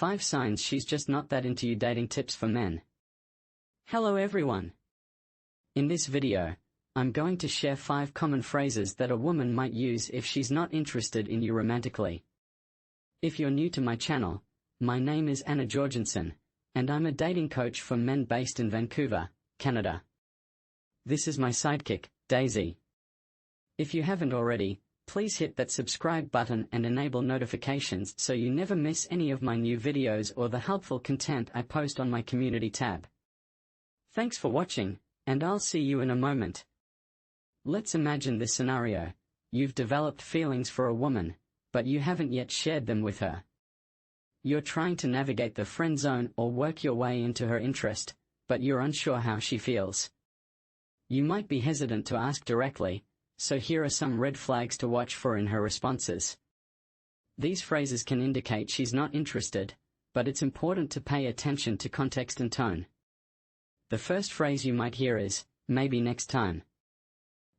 5 signs she's just not that into you. Dating tips for men. Hello everyone. In this video, I'm going to share 5 common phrases that a woman might use if she's not interested in you romantically. If you're new to my channel, my name is Anna Jorgensen, and I'm a dating coach for men based in Vancouver, Canada. This is my sidekick, Daisy. If you haven't already, please hit that subscribe button and enable notifications so you never miss any of my new videos or the helpful content I post on my community tab. Thanks for watching, and I'll see you in a moment. Let's imagine this scenario. You've developed feelings for a woman, but you haven't yet shared them with her. You're trying to navigate the friend zone or work your way into her interest, but you're unsure how she feels. You might be hesitant to ask directly, so here are some red flags to watch for in her responses. These phrases can indicate she's not interested, but it's important to pay attention to context and tone. The first phrase you might hear is, "Maybe next time."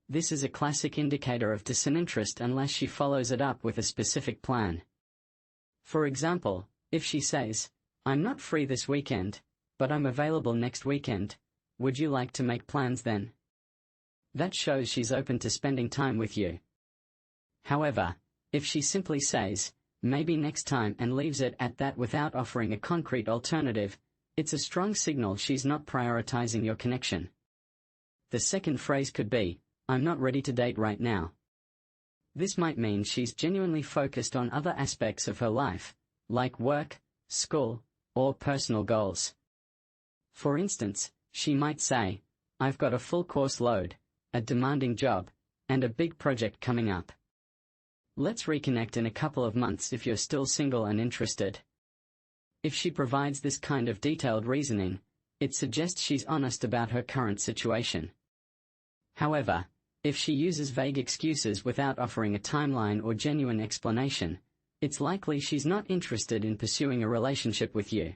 This is a classic indicator of disinterest unless she follows it up with a specific plan. For example, if she says, "I'm not free this weekend, but I'm available next weekend. Would you like to make plans then?" That shows she's open to spending time with you. However, if she simply says, "Maybe next time," and leaves it at that without offering a concrete alternative, it's a strong signal she's not prioritizing your connection. The second phrase could be, "I'm not ready to date right now." This might mean she's genuinely focused on other aspects of her life, like work, school, or personal goals. For instance, she might say, "I've got a full course load, a demanding job, and a big project coming up. Let's reconnect in a couple of months if you're still single and interested." If she provides this kind of detailed reasoning, it suggests she's honest about her current situation. However, if she uses vague excuses without offering a timeline or genuine explanation, it's likely she's not interested in pursuing a relationship with you.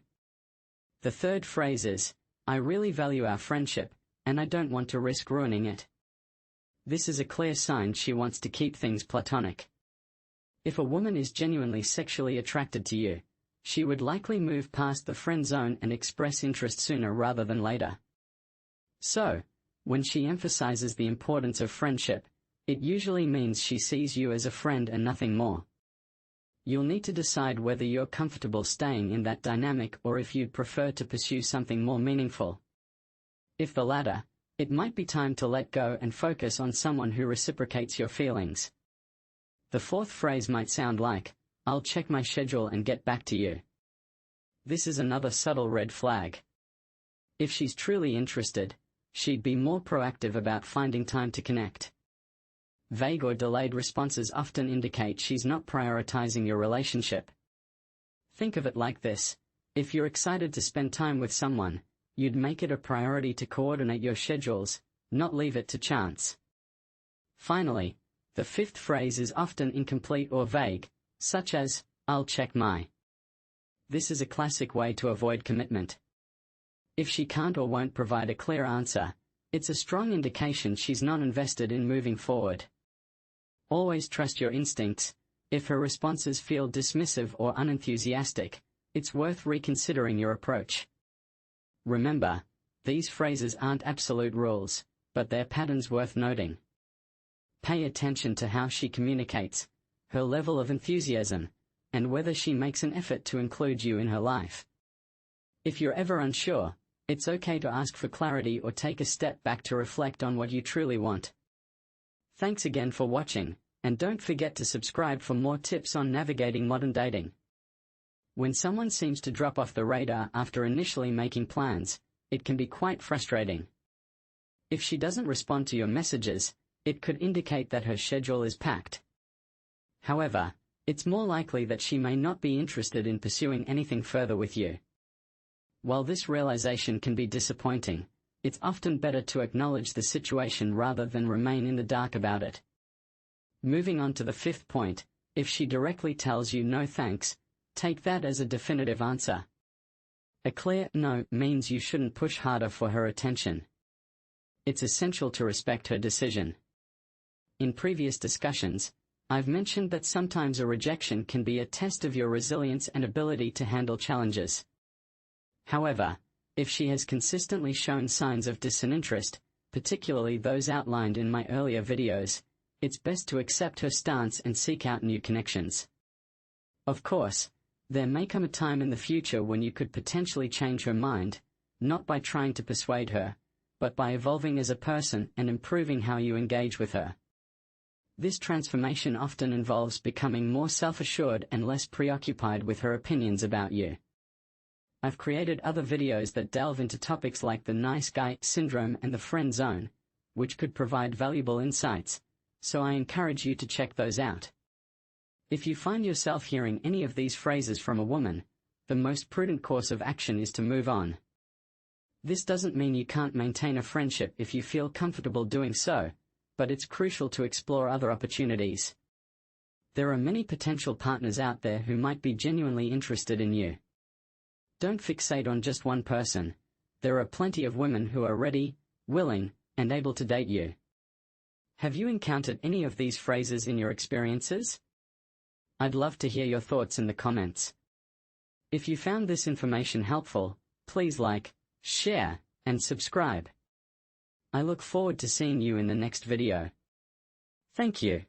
The third phrase is, "I really value our friendship, and I don't want to risk ruining it." This is a clear sign she wants to keep things platonic. If a woman is genuinely sexually attracted to you, she would likely move past the friend zone and express interest sooner rather than later. So, when she emphasizes the importance of friendship, it usually means she sees you as a friend and nothing more. You'll need to decide whether you're comfortable staying in that dynamic or if you'd prefer to pursue something more meaningful. If the latter, it might be time to let go and focus on someone who reciprocates your feelings. The fourth phrase might sound like, "I'll check my schedule and get back to you." This is another subtle red flag. If she's truly interested, she'd be more proactive about finding time to connect. Vague or delayed responses often indicate she's not prioritizing your relationship. Think of it like this: if you're excited to spend time with someone, you'd make it a priority to coordinate your schedules, not leave it to chance. Finally, the fifth phrase is often incomplete or vague, such as, "I'll check my." This is a classic way to avoid commitment. If she can't or won't provide a clear answer, it's a strong indication she's not invested in moving forward. Always trust your instincts. If her responses feel dismissive or unenthusiastic, it's worth reconsidering your approach. Remember, these phrases aren't absolute rules, but they're patterns worth noting. Pay attention to how she communicates, her level of enthusiasm, and whether she makes an effort to include you in her life. If you're ever unsure, it's okay to ask for clarity or take a step back to reflect on what you truly want. Thanks again for watching, and don't forget to subscribe for more tips on navigating modern dating. When someone seems to drop off the radar after initially making plans, it can be quite frustrating. If she doesn't respond to your messages, it could indicate that her schedule is packed. However, it's more likely that she may not be interested in pursuing anything further with you. While this realization can be disappointing, it's often better to acknowledge the situation rather than remain in the dark about it. Moving on to the fifth point, if she directly tells you no thanks, take that as a definitive answer. A clear no means you shouldn't push harder for her attention. It's essential to respect her decision. In previous discussions, I've mentioned that sometimes a rejection can be a test of your resilience and ability to handle challenges. However, if she has consistently shown signs of disinterest, particularly those outlined in my earlier videos, it's best to accept her stance and seek out new connections. Of course, there may come a time in the future when you could potentially change her mind, not by trying to persuade her, but by evolving as a person and improving how you engage with her. This transformation often involves becoming more self-assured and less preoccupied with her opinions about you. I've created other videos that delve into topics like the nice guy syndrome and the friend zone, which could provide valuable insights, so I encourage you to check those out. If you find yourself hearing any of these phrases from a woman, the most prudent course of action is to move on. This doesn't mean you can't maintain a friendship if you feel comfortable doing so, but it's crucial to explore other opportunities. There are many potential partners out there who might be genuinely interested in you. Don't fixate on just one person. There are plenty of women who are ready, willing, and able to date you. Have you encountered any of these phrases in your experiences? I'd love to hear your thoughts in the comments. If you found this information helpful, please like, share, and subscribe. I look forward to seeing you in the next video. Thank you.